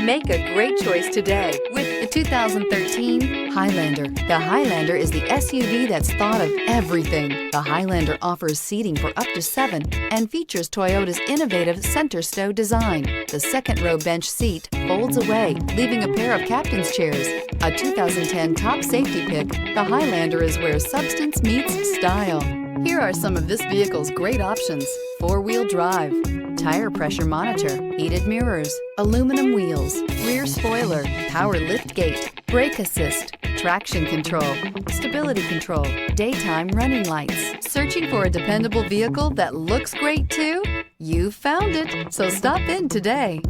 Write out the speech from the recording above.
Make a great choice today with the 2013 Highlander. The Highlander is the SUV that's thought of everything. The Highlander offers seating for up to 7 and features Toyota's innovative center stow design. The second-row bench seat folds away, leaving a pair of captain's chairs. A 2010 Top Safety Pick, the Highlander is where substance meets style. Here are some of this vehicle's great options: 4-wheel drive, tire pressure monitor, heated mirrors, aluminum wheels, rear spoiler, power liftgate, brake assist, traction control, stability control, daytime running lights. Searching for a dependable vehicle that looks great too? You found it, so stop in today.